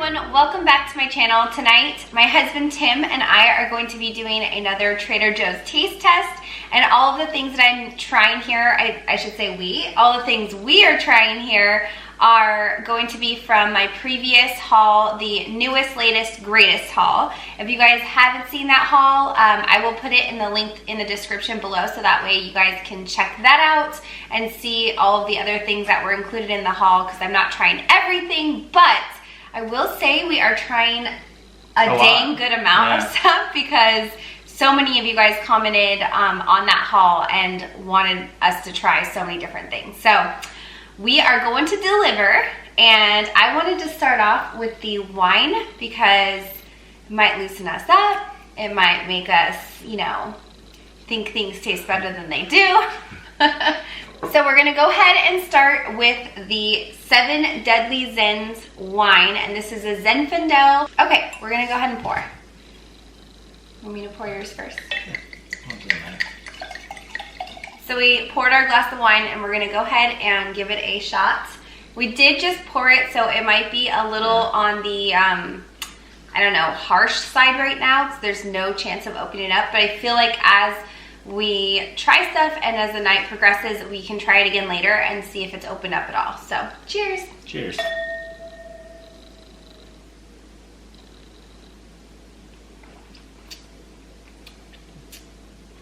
everyone, welcome back to my channel. Tonight, my husband Tim and I are going to be doing another Trader Joe's taste test, and all of the things that I'm trying here, I should say all the things we are trying here are going to be from my previous haul, the newest, latest, greatest haul. If you guys haven't seen that haul, I will put it in the link in the description below, so that way you guys can check that out and see all of the other things that were included in the haul, because I'm not trying everything, but I will say we are trying a dang good amount of stuff, because so many of you guys commented on that haul and wanted us to try so many different things. So we are going to deliver, and I wanted to start off with the wine because it might loosen us up. It might make us, you know, think things taste better than they do. So we're gonna go ahead and start with the 7 Deadly Zens wine, and this is a Zinfandel. Okay, we're gonna go ahead and pour. Want me to pour yours first? So we poured our glass of wine, and we're gonna go ahead and give it a shot. We did just pour it, so it might be a little on the, I don't know, harsh side right now, because there's no chance of opening it up, but I feel like as we try stuff and as the night progresses, we can try it again later and see if it's opened up at all. So, cheers. Cheers.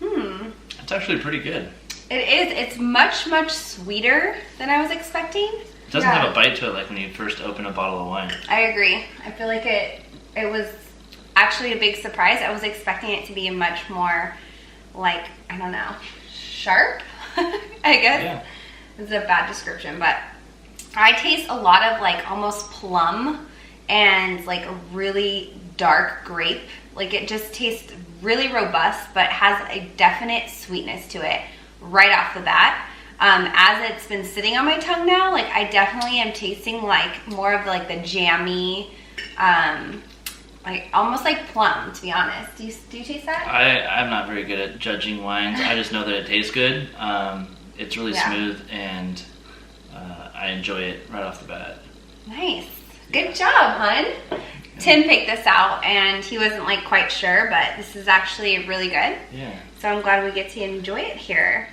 It's actually pretty good. It is. It's much, much sweeter than I was expecting. It doesn't have a bite to it like when you first open a bottle of wine. I agree. I feel like it was actually a big surprise. I was expecting it to be much more like, I don't know, sharp, I guess. Yeah. It's a bad description, but I taste a lot of like almost plum and like a really dark grape. Like it just tastes really robust, but has a definite sweetness to it right off the bat. As it's been sitting on my tongue now, like I definitely am tasting like more of like the jammy, like almost like plum, to be honest. Do you taste that? I'm not very good at judging wines. I just know that it tastes good. It's really smooth, and I enjoy it right off the bat. Nice. Good job, hun. Tim picked this out, and he wasn't like quite sure, but this is actually really good. Yeah. So I'm glad we get to enjoy it here.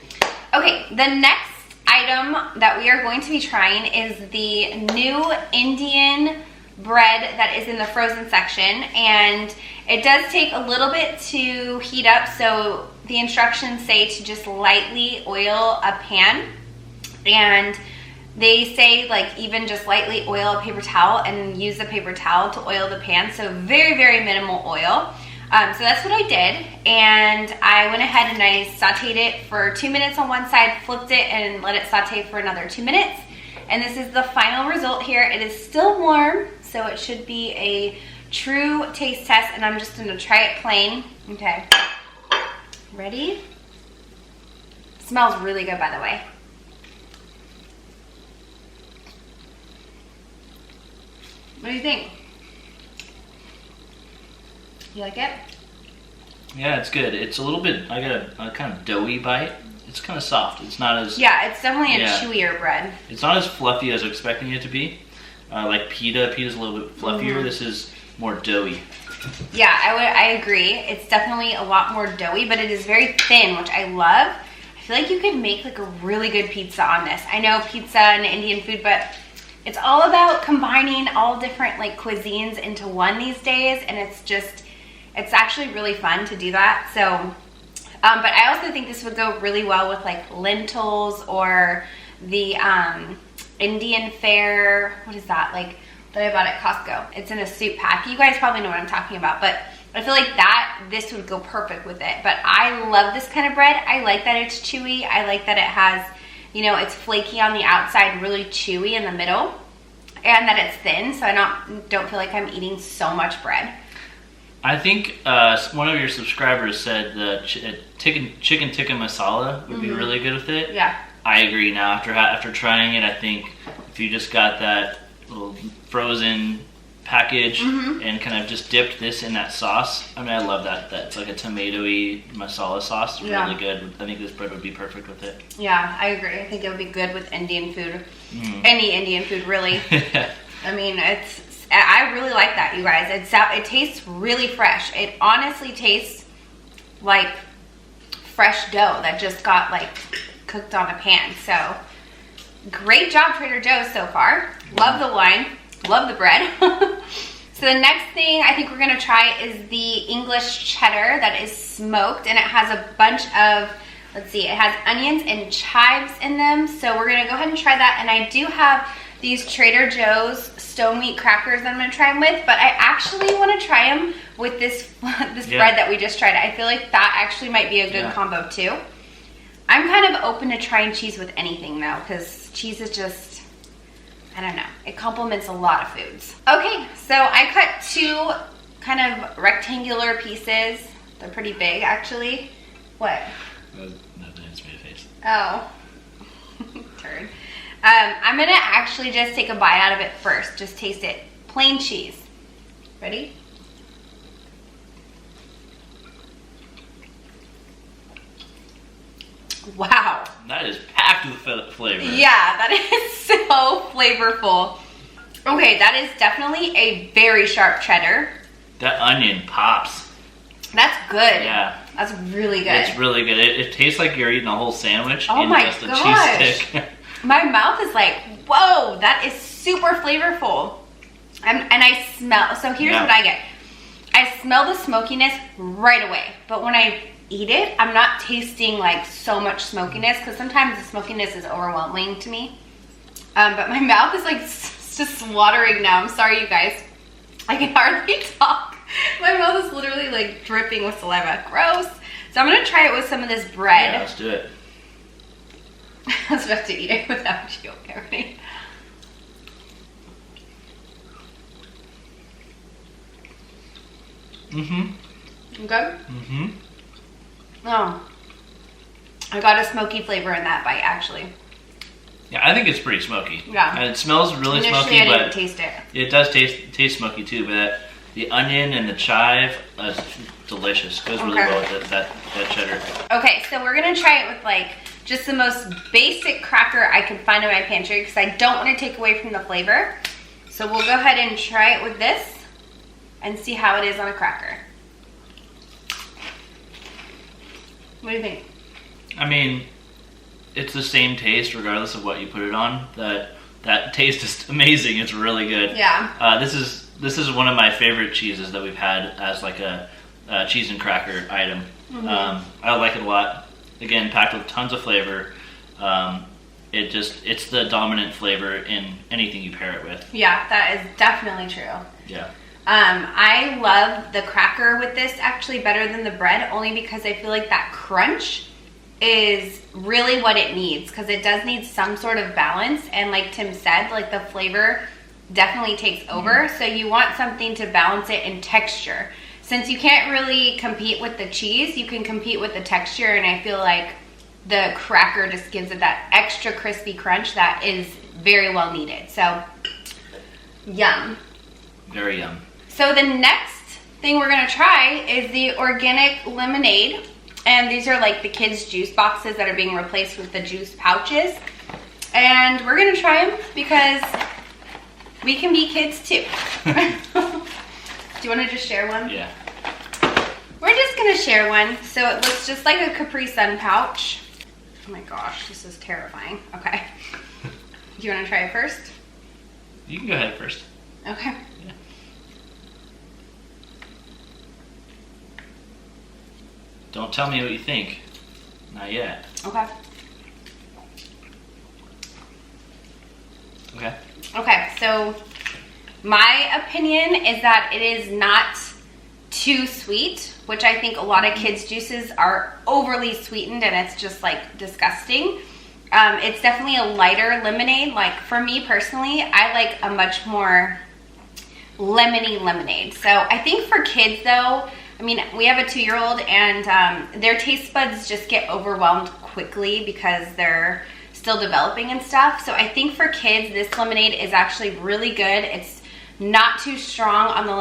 Okay, the next item that we are going to be trying is the new Indian bread that is in the frozen section, and it does take a little bit to heat up, so the instructions say to just lightly oil a pan, and they say like even just lightly oil a paper towel and use the paper towel to oil the pan, so very, very minimal oil. So that's what I did, and I went ahead and I sauteed it for 2 minutes on one side, flipped it, and let it saute for another 2 minutes. And this is the final result here. It is still warm, so it should be a true taste test, and I'm just gonna try it plain. Okay, ready? Smells really good, by the way. What do you think? You like it? Yeah, it's good. It's a little bit, I got a kind of doughy bite. It's kind of soft. It's not as... Yeah, it's definitely a chewier bread. It's not as fluffy as I was expecting it to be. Like pita. Pita's a little bit fluffier. This is more doughy. Yeah, I agree. It's definitely a lot more doughy, but it is very thin, which I love. I feel like you could make like a really good pizza on this. I know pizza and Indian food, but it's all about combining all different like cuisines into one these days, and it's actually really fun to do that. So, but I also think this would go really well with like lentils or the Indian fare. What is that? Like that I bought at Costco. It's in a soup pack. You guys probably know what I'm talking about, but I feel like this would go perfect with it. But I love this kind of bread. I like that it's chewy. I like that it has, you know, it's flaky on the outside, really chewy in the middle, and that it's thin, so I don't feel like I'm eating so much bread. I think one of your subscribers said the chicken tikka masala would be really good with it. Yeah. I agree now. After trying it, I think if you just got that little frozen package and kind of just dipped this in that sauce, I mean, I love that. That's like a tomatoey masala sauce. It's really good. I think this bread would be perfect with it. Yeah, I agree. I think it would be good with Indian food. Any Indian food, really. I mean, it's I really like that, you guys. It tastes really fresh. It honestly tastes like fresh dough that just got like cooked on a pan. So great job, Trader Joe's, so far. Love the wine, love the bread. So the next thing I think we're gonna try is the English cheddar that is smoked, and it has a bunch of, let's see, it has onions and chives in them. So we're gonna go ahead and try that. And I do have these Trader Joe's stone wheat crackers that I'm gonna try them with, but I actually wanna try them with this bread that we just tried. I feel like that actually might be a good combo too. I'm kind of open to trying cheese with anything though, because cheese is just, I don't know, it complements a lot of foods. Okay, so I cut 2 kind of rectangular pieces. They're pretty big actually. What? Nothing, it's made a face. Oh, turd. I'm gonna actually just take a bite out of it first. Just taste it. Plain cheese. Ready? Wow. That is packed with flavor. Yeah, that is so flavorful. Okay, that is definitely a very sharp cheddar. That onion pops. That's good. Yeah. That's really good. It's really good. It tastes like you're eating a whole sandwich in just a cheese stick. My mouth is like, whoa, that is super flavorful. And I smell, so here's what I get. I smell the smokiness right away, but when I eat it, I'm not tasting like so much smokiness, because sometimes the smokiness is overwhelming to me. But my mouth is like just watering now. I'm sorry, you guys. I can hardly talk. My mouth is literally like dripping with saliva. Gross. So I'm gonna try it with some of this bread. Yeah, let's do it. I was about to eat it without you. Okay, ready? Mm-hmm. Good? Mm-hmm. Oh. I got a smoky flavor in that bite, actually. Yeah, I think it's pretty smoky. Yeah. And it smells really smoky, I but didn't taste it. It does taste smoky too, but the onion and the chive is delicious. Goes really well with that cheddar. Okay, so we're gonna try it with like just the most basic cracker I could find in my pantry, because I don't want to take away from the flavor. So we'll go ahead and try it with this and see how it is on a cracker. What do you think? I mean, it's the same taste regardless of what you put it on. That taste is amazing. It's really good. Yeah. This is one of my favorite cheeses that we've had as like a cheese and cracker item. Mm-hmm. I like it a lot. Again, packed with tons of flavor. It's the dominant flavor in anything you pair it with. Yeah, that is definitely true. Yeah. I love the cracker with this actually better than the bread, only because I feel like that crunch is really what it needs, because it does need some sort of balance, and like Tim said, like the flavor definitely takes over. So you want something to balance it in texture. Since you can't really compete with the cheese, you can compete with the texture, and I feel like the cracker just gives it that extra crispy crunch that is very well needed. So, yum. Very yum. So the next thing we're gonna try is the organic lemonade. And these are like the kids' juice boxes that are being replaced with the juice pouches. And we're gonna try them because we can be kids too. Do you want to just share one? Yeah. We're just going to share one. So it looks just like a Capri Sun pouch. Oh my gosh, this is terrifying. Okay. Do you want to try it first? You can go ahead first. Okay. Yeah. Don't tell me what you think. Not yet. Okay. Okay. Okay, so my opinion is that it is not too sweet, which I think a lot of kids' juices are overly sweetened and it's just like disgusting. It's definitely a lighter lemonade. Like for me personally, I like a much more lemony lemonade. So I think for kids though, I mean, we have a 2-year-old and their taste buds just get overwhelmed quickly because they're still developing and stuff. So I think for kids, this lemonade is actually really good. It's not too strong on the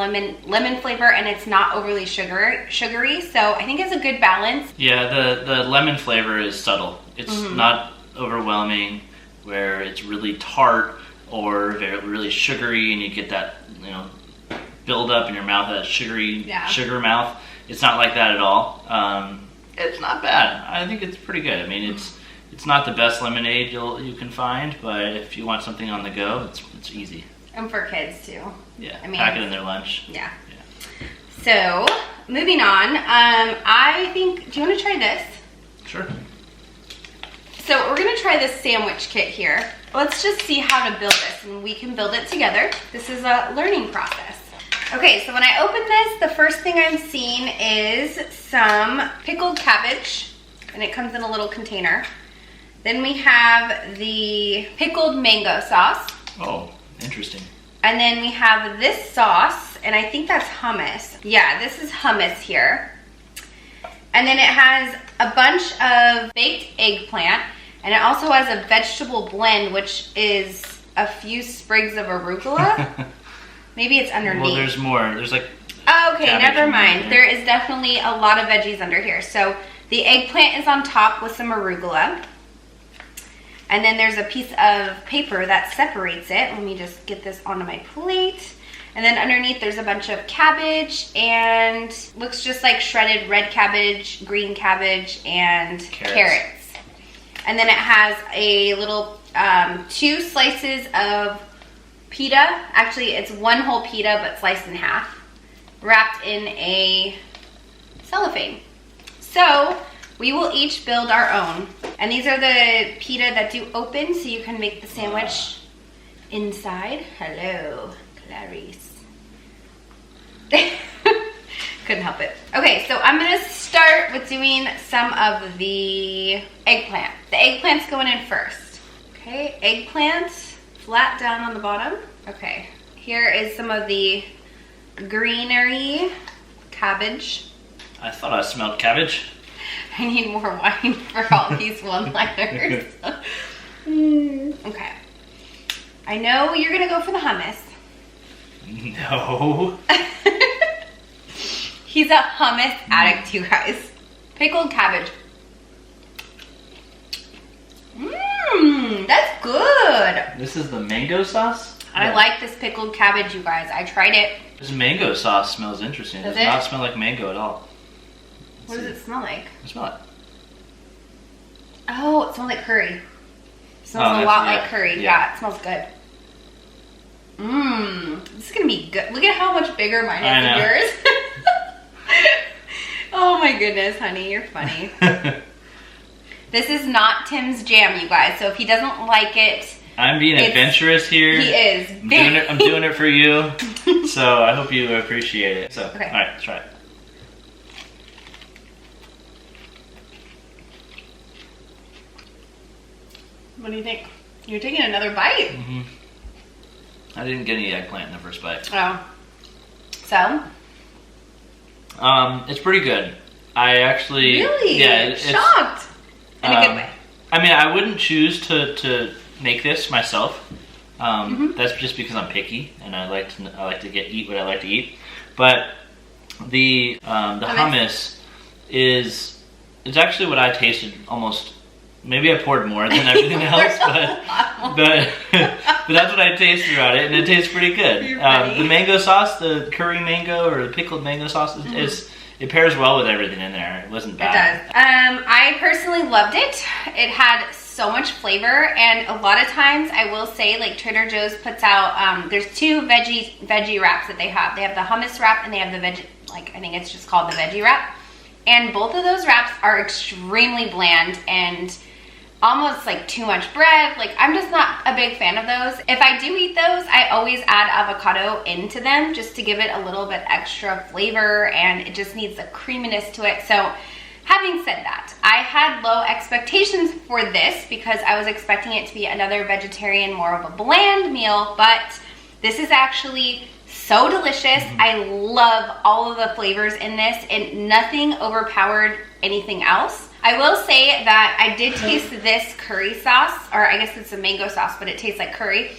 lemon flavor, and it's not overly sugary. So I think it's a good balance. Yeah, the lemon flavor is subtle. It's not overwhelming, where it's really tart. or really sugary, and you get that, you know, build up in your mouth, that sugary sugar mouth. It's not like that at all. It's not bad. I think it's pretty good. I mean, it's not the best lemonade you can find, but if you want something on the go, it's easy. And for kids too. Yeah, I mean, pack it in their lunch. Yeah. So, moving on, I think, do you want to try this? Sure. So we're gonna try this sandwich kit here. Let's just see how to build this, and we can build it together. This is a learning process. Okay, so when I open this, the first thing I'm seeing is some pickled cabbage, and it comes in a little container. Then we have the pickled mango sauce. Oh, interesting. And then we have this sauce, and I think that's hummus. Yeah, this is hummus here. And then it has a bunch of baked eggplant, and it also has a vegetable blend, which is a few sprigs of arugula. Maybe it's underneath. Well, there's more. There's like... Oh, okay, never mind. There is definitely a lot of veggies under here. So the eggplant is on top with some arugula. And then there's a piece of paper that separates it. Let me just get this onto my plate. And then underneath there's a bunch of cabbage, and looks just like shredded red cabbage, green cabbage, and carrots. And then it has a little 2 slices of pita. Actually, it's 1 whole pita, but sliced in half, wrapped in a cellophane. So we will each build our own. And these are the pita that do open, so you can make the sandwich inside. Hello, Clarice. Couldn't help it. Okay, so I'm gonna start with doing some of the eggplant. The eggplant's going in first. Okay, eggplant, flat down on the bottom. Okay, here is some of the greenery cabbage. I thought I smelled cabbage. I need more wine for all these one-liners. Okay. I know you're gonna go for the hummus. No. He's a hummus addict, you guys. Pickled cabbage. That's good. This is the mango sauce? I like this pickled cabbage, you guys. I tried it. This mango sauce smells interesting. It does not smell like mango at all. What does it smell like? Smell it. Oh, it smells like curry. It smells a lot like curry. Yeah, it smells good. This is gonna be good. Look at how much bigger mine is than yours. Oh my goodness, honey, you're funny. This is not Tim's jam, you guys. So if he doesn't like it, I'm being adventurous here. He is. I'm doing it for you. So I hope you appreciate it. So, okay. All right, let's try it. What do you think? You're taking another bite. Mm-hmm. I didn't get any eggplant in the first bite. Oh. So? It's pretty good. I actually... Really? Yeah. Shocked. In a good way. I mean, I wouldn't choose to make this myself. That's just because I'm picky and I like to eat what I like to eat. But the hummus is actually what I tasted almost. Maybe I poured more than everything else, but that's what I tasted throughout it, and it tastes pretty good. The mango sauce, the curry mango or the pickled mango sauce, it pairs well with everything in there. It wasn't bad. It does. I personally loved it. It had so much flavor, and a lot of times I will say, like Trader Joe's puts out, there's 2 veggie wraps that they have. They have the hummus wrap and they have the veggie, like I think it's just called the veggie wrap. And both of those wraps are extremely bland and almost like too much bread. Like, I'm just not a big fan of those. If I do eat those, I always add avocado into them just to give it a little bit extra flavor, and it just needs a creaminess to it. So having said that, I had low expectations for this because I was expecting it to be another vegetarian, more of a bland meal, but this is actually so delicious. I love all of the flavors in this, and nothing overpowered anything else. I will say that I did taste this curry sauce, or I guess it's a mango sauce, but it tastes like curry,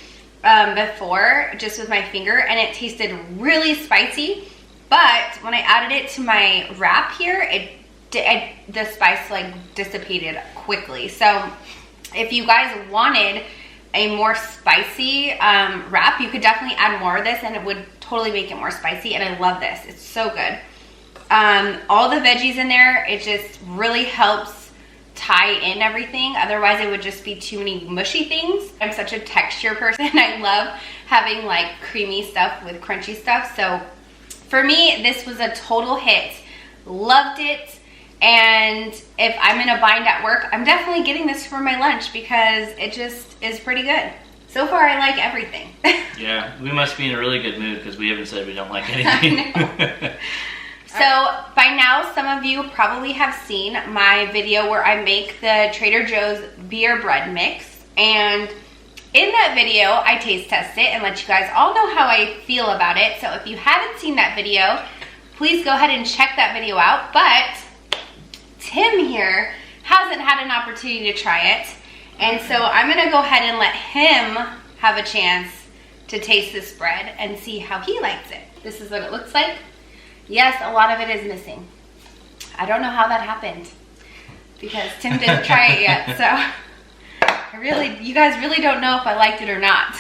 before, just with my finger, and it tasted really spicy. But when I added it to my wrap here, the spice like dissipated quickly. So if you guys wanted a more spicy wrap, you could definitely add more of this and it would totally make it more spicy, and I love this. It's so good. All the veggies in there, it just really helps tie in everything. Otherwise it would just be too many mushy things. I'm such a texture person. I love having like creamy stuff with crunchy stuff. So for me, this was a total hit. Loved it. And if I'm in a bind at work, I'm definitely getting this for my lunch because it just is pretty good. So far, I like everything. Yeah, we must be in a really good mood because we haven't said we don't like anything. So by now, some of you probably have seen my video where I make the Trader Joe's beer bread mix. And in that video, I taste test it and let you guys all know how I feel about it. So if you haven't seen that video, please go ahead and check that video out. But Tim here hasn't had an opportunity to try it. And so I'm gonna go ahead and let him have a chance to taste this bread and see how he likes it. This is what it looks like. Yes, a lot of it is missing. I don't know how that happened because Tim didn't try it yet. So you guys really don't know if I liked it or not.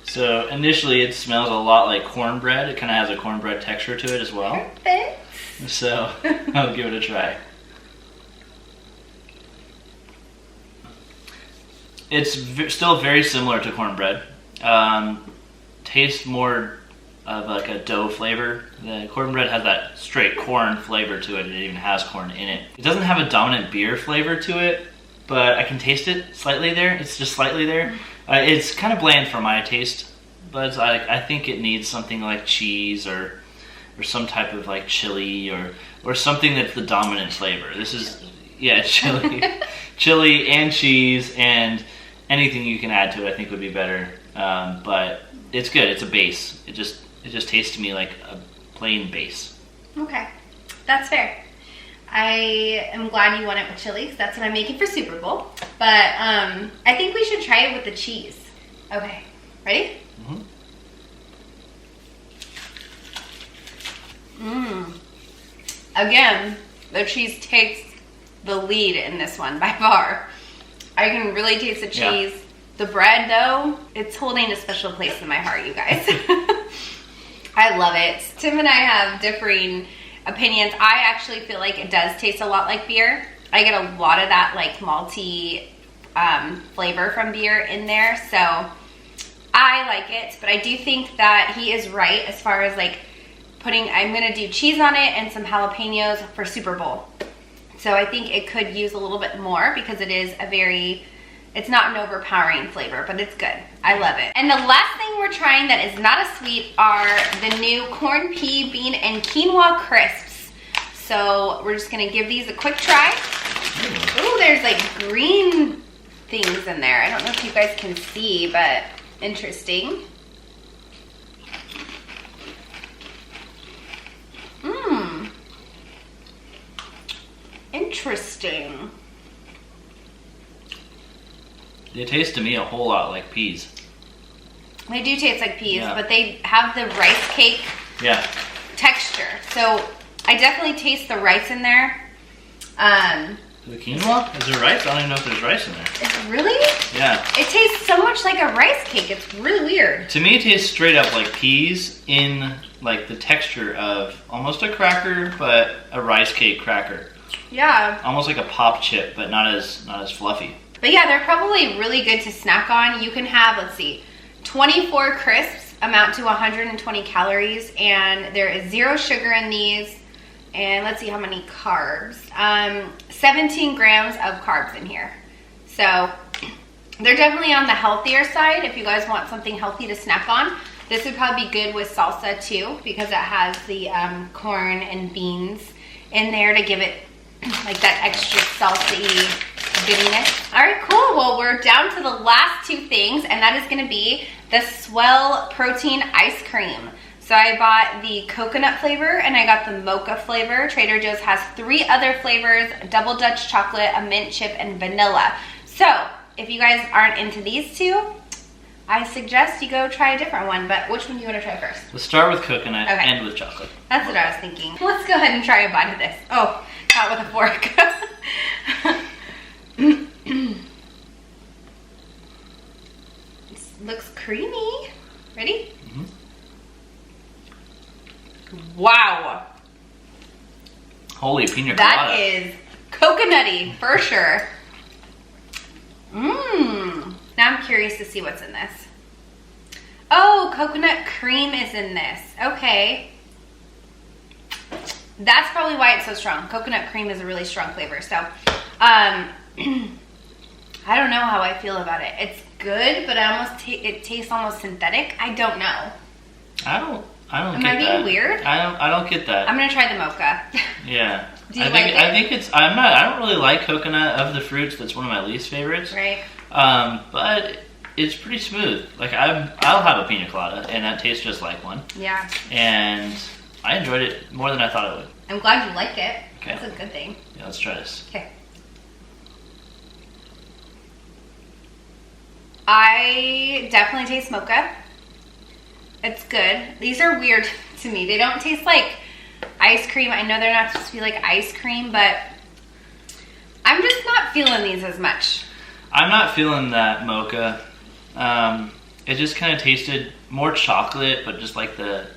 So initially it smells a lot like cornbread. It kind of has a cornbread texture to it as well. Perfect. So I'll give it a try. It's still very similar to cornbread. Tastes more of like a dough flavor. The cornbread has that straight corn flavor to it. It even has corn in it. It doesn't have a dominant beer flavor to it, but I can taste it slightly there. It's just slightly there. It's kind of bland for my taste, but I think it needs something like cheese or some type of like chili or something that's the dominant flavor. This is, yeah, chili. Chili and cheese and anything you can add to it I think would be better. But it's good. It's a base. It just tastes to me like a plain base. Okay, that's fair. I am glad you want it with chili because that's what I'm making for Super Bowl. But I think we should try it with the cheese. Okay, ready? Again, the cheese takes the lead in this one by far. I can really taste the cheese. Yeah. The bread, though, it's holding a special place in my heart, you guys. I love it. Tim and I have differing opinions. I actually feel like it does taste a lot like beer. I get a lot of that like malty flavor from beer in there, so I like it. But I do think that he is right as far as like I'm gonna do cheese on it and some jalapenos for Super Bowl. So I think it could use a little bit more because it is it's not an overpowering flavor, but it's good. I love it. And the last thing we're trying that is not as sweet are the new corn, pea, bean, and quinoa crisps. So we're just gonna give these a quick try. Ooh, there's like green things in there. I don't know if you guys can see, but interesting. Interesting. They taste to me a whole lot like peas. They do taste like peas, yeah. But they have the rice cake texture. So I definitely taste the rice in there. The quinoa? Is there rice? I don't even know if there's rice in there. It's really? Yeah. It tastes so much like a rice cake. It's really weird. To me, it tastes straight up like peas in like the texture of almost a cracker, but a rice cake cracker. Yeah. Almost like a pop chip, but not as fluffy. But yeah, they're probably really good to snack on. You can have, let's see, 24 crisps amount to 120 calories, and there is 0 sugar in these. And let's see how many carbs. 17 grams of carbs in here. So they're definitely on the healthier side if you guys want something healthy to snack on. This would probably be good with salsa too because it has the corn and beans in there to give it like that extra salsa-y goodiness. All right, cool. Well, we're down to the last 2 things, and that is going to be the Swell protein ice cream. So I bought the coconut flavor and I got the mocha flavor. Trader Joe's has 3 other flavors: double Dutch chocolate, a mint chip, and vanilla. So if you guys aren't into these 2, I suggest you go try a different one. But which one do you want to try first? Let's start with coconut and with chocolate. That's what I was thinking. Let's go ahead and try a bite of this. Oh, not with a fork. looks creamy. Ready? Mm-hmm. Wow. Holy pina colada. That is coconutty for sure. Mmm. Now I'm curious to see what's in this. Oh, coconut cream is in this. Okay. That's probably why it's so strong. Coconut cream is a really strong flavor. So, I don't know how I feel about it. It's good, but it tastes almost synthetic. I don't know. I don't Am get I being that. weird? I don't get that. I'm gonna try the mocha. Yeah. Do you like it? I think it's. I don't really like coconut of the fruits. That's one of my least favorites. Right. But it's pretty smooth. Like I'll have a pina colada, and that tastes just like one. Yeah. And I enjoyed it more than I thought I would. I'm glad you like it. Okay. That's a good thing. Yeah, let's try this. Okay. I definitely taste mocha. It's good. These are weird to me. They don't taste like ice cream. I know they're not supposed to be like ice cream, but I'm just not feeling these as much. I'm not feeling that mocha. It just kind of tasted more chocolate, but just like the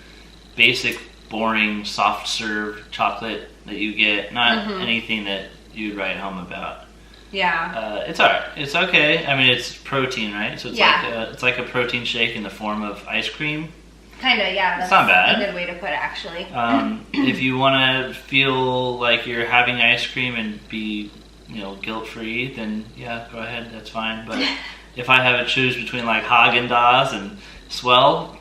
basic, boring, soft serve chocolate that you get. Not anything that you'd write home about. Yeah. It's alright. It's okay. I mean, it's protein, right? So it's like a protein shake in the form of ice cream. Kinda, yeah. That's it's not bad. A good way to put it, actually. If you want to feel like you're having ice cream and be, guilt-free, then yeah, go ahead. That's fine. But if I have to choose between like Haagen-Dazs and Swell,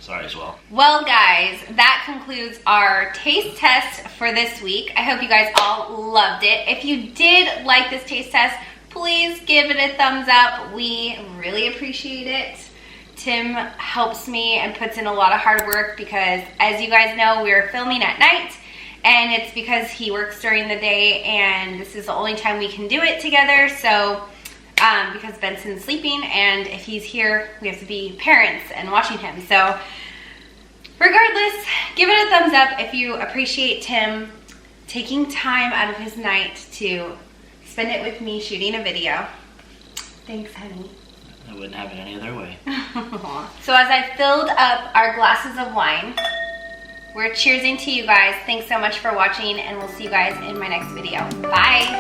sorry, Swell. Well, guys, that concludes our taste test for this week. I hope you guys all loved it. If you did like this taste test, please give it a thumbs up. We really appreciate it. Tim helps me and puts in a lot of hard work because, as you guys know, we're filming at night, and it's because he works during the day, and this is the only time we can do it together. So because Benson's sleeping, and if he's here, we have to be parents and watching him. So regardless, give it a thumbs up if you appreciate Tim taking time out of his night to spend it with me shooting a video. Thanks, honey. I wouldn't have it any other way. So as I filled up our glasses of wine, we're cheersing to you guys. Thanks so much for watching, and we'll see you guys in my next video. Bye.